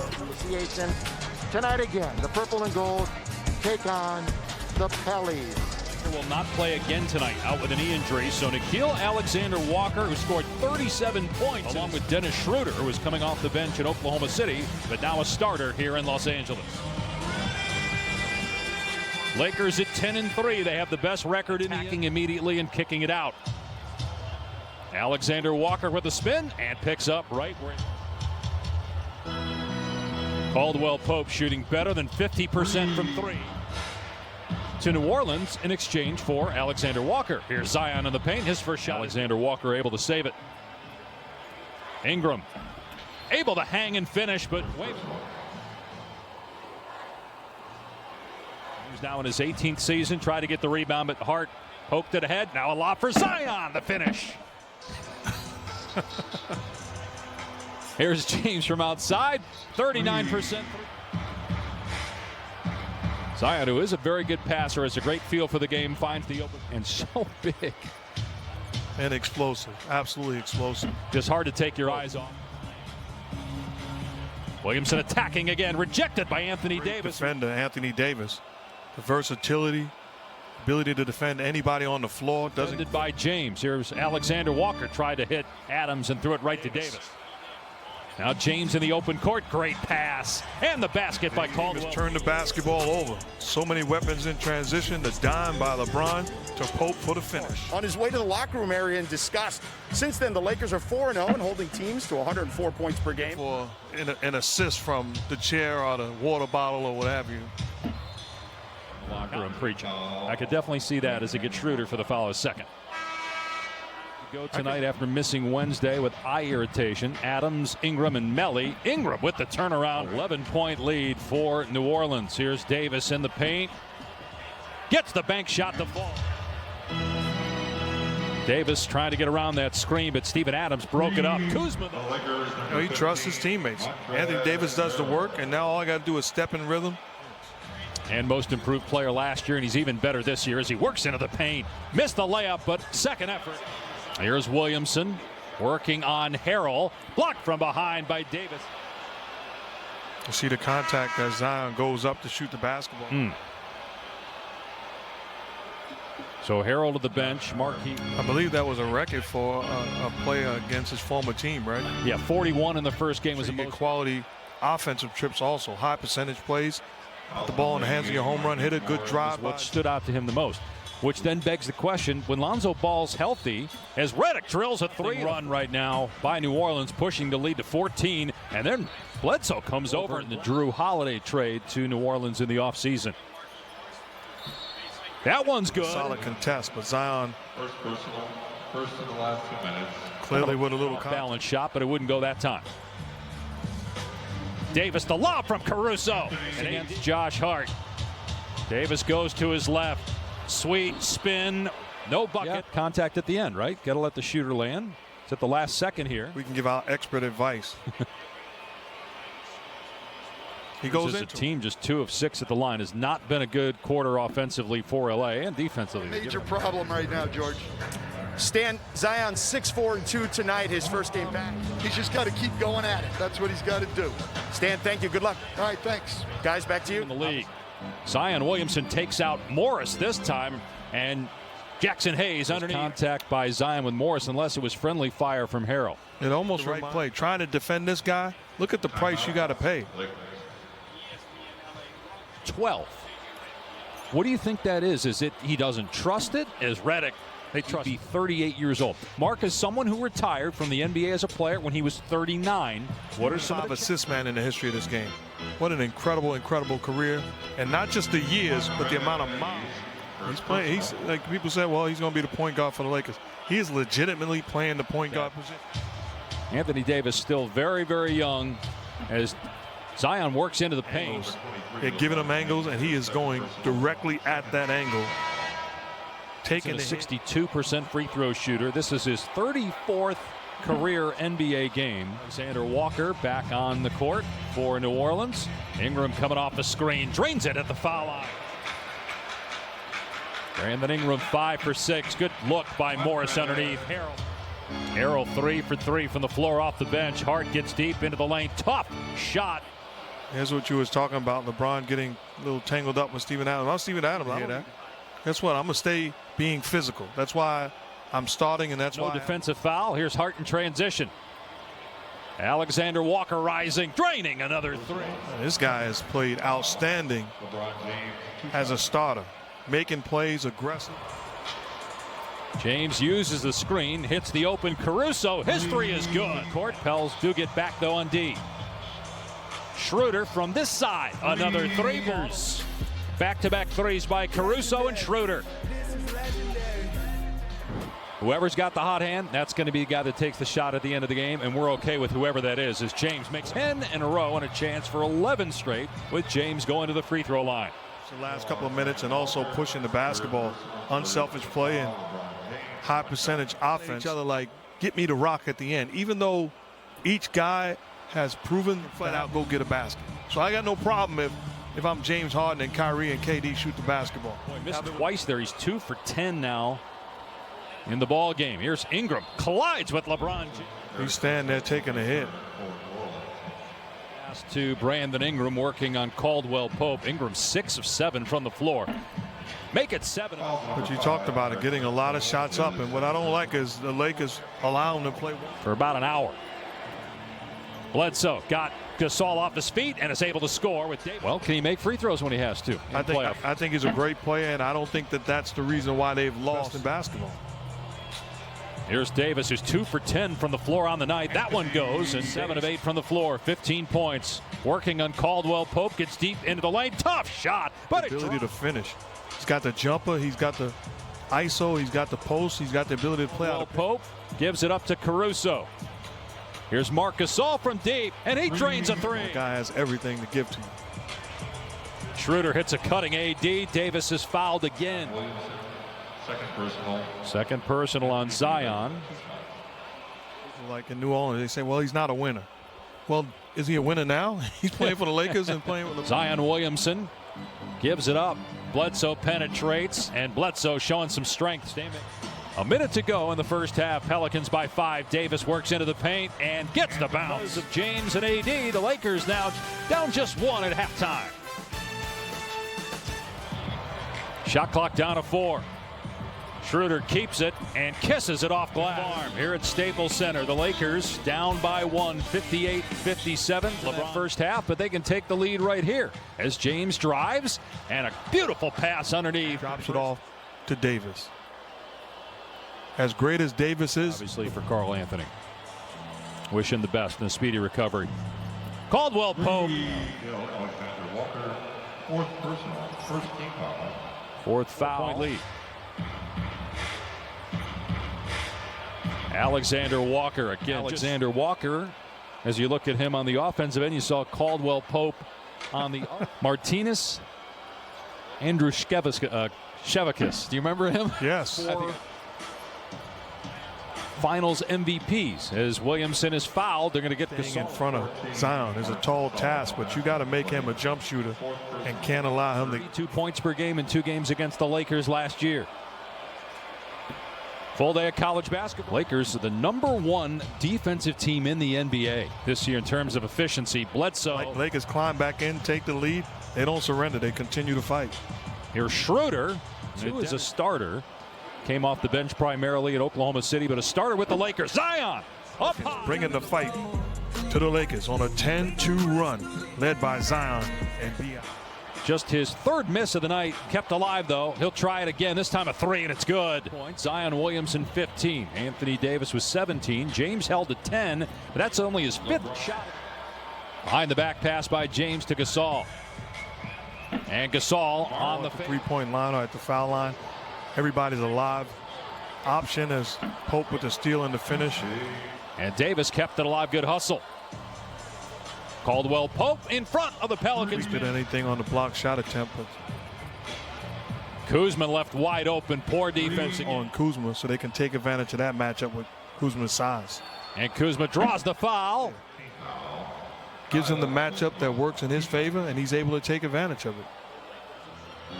Association. Tonight again, the purple and gold take on the Pellies. Will not play again tonight, out with a knee injury. So Nickeil Alexander-Walker, who scored 37 points, along with Dennis Schroeder, who was coming off the bench in Oklahoma City, but now a starter here in Los Angeles. Lakers at 10-3. They have the best record in attacking immediately and kicking it out. Alexander-Walker with a spin and picks up right where. Caldwell Pope shooting better than 50% from three. To New Orleans in exchange for Alexander Walker. Here's Zion in the paint, his first shot. Alexander Walker able to save it. Ingram able to hang and finish, but wait. He's now in his 18th season, tried to get the rebound, but Hart poked it ahead. Now a lob for Zion, the finish. Here's James from outside, 39%. Zion, who is a very good passer, has a great feel for the game, finds the open, and so big. And explosive, absolutely explosive. Just hard to take your eyes off. Williamson attacking again, rejected by Anthony Davis. Defender Anthony Davis. The versatility, ability to defend anybody on the floor. Defended by James. Here's Alexander Walker, tried to hit Adams and threw it right to Davis. Now James in the open court, great pass, and the basket by Caldwell. Turned the basketball over. So many weapons in transition. The dime by LeBron to Pope for the finish. On his way to the locker room area in disgust. Since then, the Lakers are 4-0 and holding teams to 104 points per game. For an assist from the chair or the water bottle or what have you. Locker room preaching. I could definitely see that as he gets Schroeder for the foul second. Go tonight after missing Wednesday with eye irritation. Adams, Ingram, and Melly. Ingram with the turnaround. 11-point lead for New Orleans. Here's Davis in the paint. Gets the bank shot to fall. Davis trying to get around that screen, but Steven Adams broke it up. Kuzma, though. He trusts his teammates. Anthony Davis does the work, and now all I got to do is step in rhythm. And most improved player last year, and he's even better this year as he works into the paint. Missed the layup, but second effort. Here's Williamson working on Harrell. Blocked from behind by Davis. You see the contact as Zion goes up to shoot the basketball. So Harrell to the bench. Markey. I believe that was a record for a player against his former team, right? Yeah, 41 in the first game was so the most. Quality offensive trips also. High percentage plays. Put the ball in the hands of your home run hitter. Good drive. What stood out to him the most. Which then begs the question, when Lonzo Ball's healthy, as Redick drills a three run right now by New Orleans, pushing the lead to 14, and then Bledsoe comes over in the Drew Holiday trade to New Orleans in the offseason. That one's good. Solid contest, but Zion first in the last 2 minutes. Clearly with a little balance shot, but it wouldn't go that time. Davis, the lob from Caruso. And against Josh Hart. Davis goes to his left. Sweet spin, no bucket. Yeah, contact at the end, right? Got to let the shooter land. It's at the last second here. We can give out expert advice. He goes into a team just 2 of 6 at the line. Has not been a good quarter offensively for LA and defensively. Major problem right now, George. Stan, Zion 6-4-2 tonight, his first game back. He's just got to keep going at it. That's what he's got to do. Stan, thank you. Good luck. All right, thanks. Guys, back to you. In the league. Zion Williamson takes out Morris this time, and Jackson Hayes underneath. Contact by Zion with Morris, unless it was friendly fire from Harrell. It almost right play. Trying to defend this guy, look at the price you got to pay. 12. What do you think that is? Is it he doesn't trust it? Is Redick? They trust. He'd be 38 years old. Mark is someone who retired from the NBA as a player when he was 39. What are some of the assist man in the history of this game? What an incredible career, and not just the years, but the amount of miles he's playing. He's like people say, well, he's going to be the point guard for the Lakers. He is legitimately playing the point guard position. Anthony Davis still very, very young as Zion works into the paint. They're giving him angles, and he is going directly at that angle. Taking a 62% free throw shooter. This is his 34th career NBA game. Alexander Walker back on the court for New Orleans. Ingram coming off the screen, drains it at the foul line. Brandon Ingram 5 for 6. Good look by Morris underneath. Harrell. Arrow 3 for 3 from the floor off the bench. Hart gets deep into the lane. Tough shot. Here's what you was talking about. LeBron getting a little tangled up with Steven Adams. I'm Steven Adams. I hear that. Guess what? I'm going to stay being physical. That's why I'm starting, and that's why. No defensive foul. Here's Hart in transition. Alexander Walker rising, draining another three. This guy has played outstanding as a starter, making plays, aggressive. James uses the screen, hits the open Caruso. His three is good. Court Pels do get back though on D. Schroeder from this side, another three. Back-to-back threes by Caruso and Schroeder. Whoever's got the hot hand, that's going to be the guy that takes the shot at the end of the game, and we're okay with whoever that is, as James makes 10 in a row and a chance for 11 straight with James going to the free throw line. The last couple of minutes and also pushing the basketball, unselfish play and high percentage offense. Each other like get me to rock at the end, even though each guy has proven flat out go get a basket. So I got no problem if I'm James Harden and Kyrie and KD shoot the basketball. Boy, missed twice there. He's 2 for 10 now in the ball game. Here's Ingram, collides with LeBron. He's standing there taking a hit. Pass to Brandon Ingram, working on Caldwell Pope. Ingram 6 of 7 from the floor. Make it 7. But you talked about it, getting a lot of shots up, and what I don't like is the Lakers allow him to play for about an hour. Bledsoe got Gasol off his feet and is able to score with Davis. Well, can he make free throws when he has to? I think he's a great player, and I don't think that's the reason why they've lost in basketball. Here's Davis, who's 2 for 10 from the floor on the night. That one goes, and 7 of 8 from the floor, 15 points. Working on Caldwell Pope, gets deep into the lane. Tough shot, but ability to finish. He's got the jumper, he's got the ISO, he's got the post, he's got the ability to play out. Pope gives it up to Caruso. Here's Marc Gasol from deep, and he drains a three. The guy has everything to give to you. Schroeder hits a cutting AD. Davis is fouled again. Second personal on Zion. Like in New Orleans, they say, well, he's not a winner. Well, is he a winner now? He's playing for the Lakers and playing with the Zion Williamson gives it up. Bledsoe penetrates, and Bledsoe showing some strength. A minute to go in the first half. Pelicans by 5. Davis works into the paint and gets the bounce of James and AD. The Lakers now down just 1 at halftime. Shot clock down to 4. Schroeder keeps it and kisses it off glass. Here at Staples Center, the Lakers down by 1, 58-57. LeBron first half, but they can take the lead right here as James drives, and a beautiful pass underneath. Drops it off to Davis. As great as Davis is, obviously for Carl Anthony. Wish him the best in a speedy recovery. Caldwell Pope. Fourth foul. Point lead. Alexander Walker again. Alexander Walker, as you look at him on the offensive end, you saw Caldwell Pope on the Martinez. Andrew Shevakis. Do you remember him? Yes. Finals MVPs. As Williamson is fouled, they're going to get Gasol in front of Zion is a tall task, but you got to make him a jump shooter and can't allow him to. 2 points per game in 2 games against the Lakers last year. Full day of college basketball. Lakers are the #1 defensive team in the NBA this year in terms of efficiency. Bledsoe. Lakers climb back in, take the lead. They don't surrender. They continue to fight. Here's Schroeder, who is a starter. Came off the bench primarily at Oklahoma City, but a starter with the Lakers. Zion up high. Bringing the fight to the Lakers on a 10-2 run led by Zion and B.I. Just his 3rd miss of the night. Kept alive, though. He'll try it again. This time a 3, and it's good. Zion Williamson, 15. Anthony Davis was 17. James held to 10, but that's only his 5th shot. Behind the back pass by James to Gasol. And Gasol on the three-point line or at the foul line. Everybody's alive. Option as Pope with the steal and the finish. And Davis kept it alive. Good hustle. Caldwell Pope in front of the Pelicans. Did anything on the block shot attempt, but Kuzma left wide open. Poor defense on Kuzma, so they can take advantage of that matchup with Kuzma's size. And Kuzma draws the foul. Gives him the matchup that works in his favor, and he's able to take advantage of it.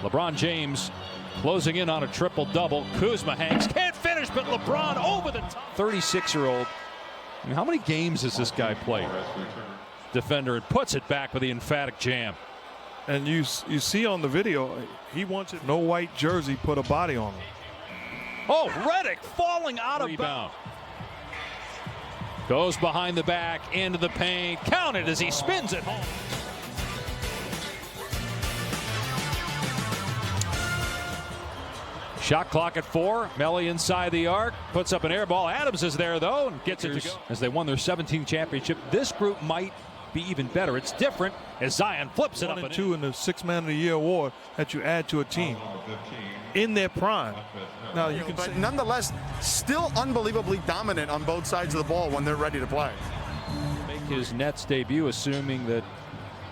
LeBron James closing in on a triple-double. Kuzma hangs, can't finish. advantage, but LeBron over the top. 36-year-old. I mean, how many games has this guy played? Defender, and puts it back with the emphatic jam. And you see on the video, he wants it. No white jersey put a body on him. Oh, Redick falling out of bounds. Goes behind the back, into the paint. Counted as he spins it home. Shot clock at 4. Melly inside the arc. Puts up an air ball. Adams is there, though, and gets it to go. As they won their 17th championship, this group might be even better. It's different as Zion flips it 1 up. and 2 in the Sixth Man of the Year award that you add to a team in their prime. Now you can But say, nonetheless, still unbelievably dominant on both sides of the ball when they're ready to play. Make his Nets debut, assuming that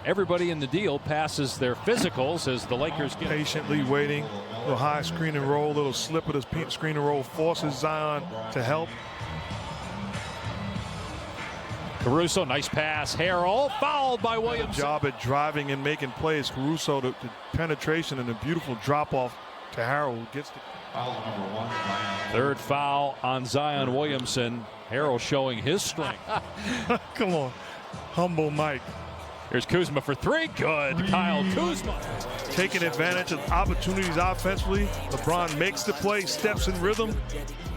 everybody in the deal passes their physicals as the Lakers get patiently waiting. Little high screen and roll, little slip of this screen and roll forces Zion to help. Caruso, nice pass. Harrell fouled by Williams. Job at driving and making plays. Caruso, the penetration and a beautiful drop off to Harrell gets the Foul number 1, Zion. Third foul on Zion Williamson. Harrell showing his strength. Come on, humble Mike. Here's Kuzma for 3. Good. Kyle Kuzma. Taking advantage of opportunities offensively. LeBron makes the play, steps in rhythm,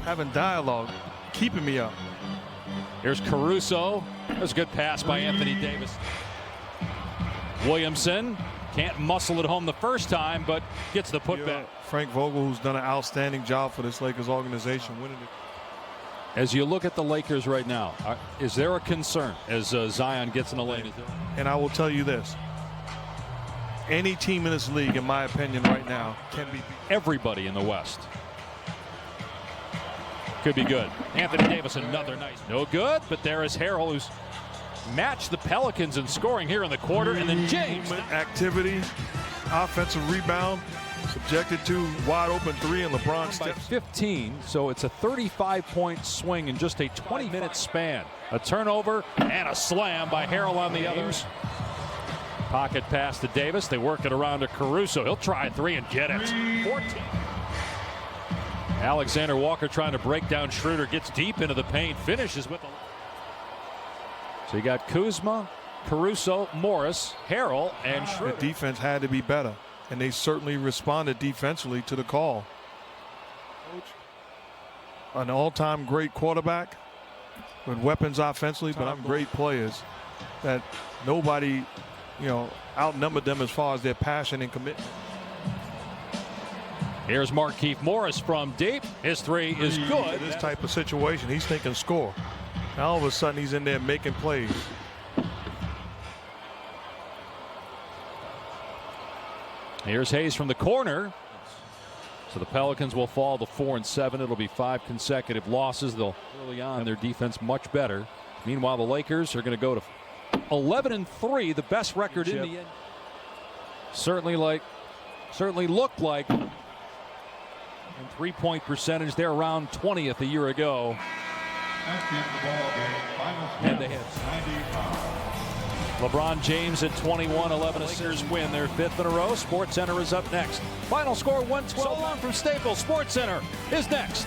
having dialogue, keeping me up. Here's Caruso. That's a good pass by Anthony Davis. Williamson can't muscle it home the first time, but gets the putback. Frank Vogel, who's done an outstanding job for this Lakers organization, winning it. As you look at the Lakers right now, is there a concern as Zion gets in the lane? And I will tell you this. Any team in this league, in my opinion, right now, can be beat. Everybody in the West. Could be good. Anthony Davis, another nice. No good, but there is Harrell, who's matched the Pelicans in scoring here in the quarter. And then James. Activity, offensive rebound, subjected to wide open 3, and LeBron By steps. 15, so it's a 35-point swing in just a 20-minute span. A turnover and a slam by Harrell on the others. Pocket pass to Davis. They work it around to Caruso. He'll try a 3 and get it. 14. Alexander Walker trying to break down Schroeder. Gets deep into the paint. Finishes with the. So you got Kuzma, Caruso, Morris, Harrell, and Schroeder. The defense had to be better, and they certainly responded defensively to the call. An all-time great quarterback with weapons offensively, but I'm great players that nobody, outnumbered them as far as their passion and commitment. Here's Markieff Morris from deep. His 3 is good. This type of situation, he's thinking score. Now all of a sudden he's in there making plays. Here's Hayes from the corner. So the Pelicans will fall to 4 and 7. It'll be 5 consecutive losses. They'll early on their defense much better. Meanwhile, the Lakers are going to go to 11 and 3, the best record in the end. Certainly looked like. And 3-point percentage, they're around 20th a year ago. And they had 95. LeBron James at 21, 11 Lakers win their 5th in a row. SportsCenter is up next. Final score 112. So long from Staples. SportsCenter is next.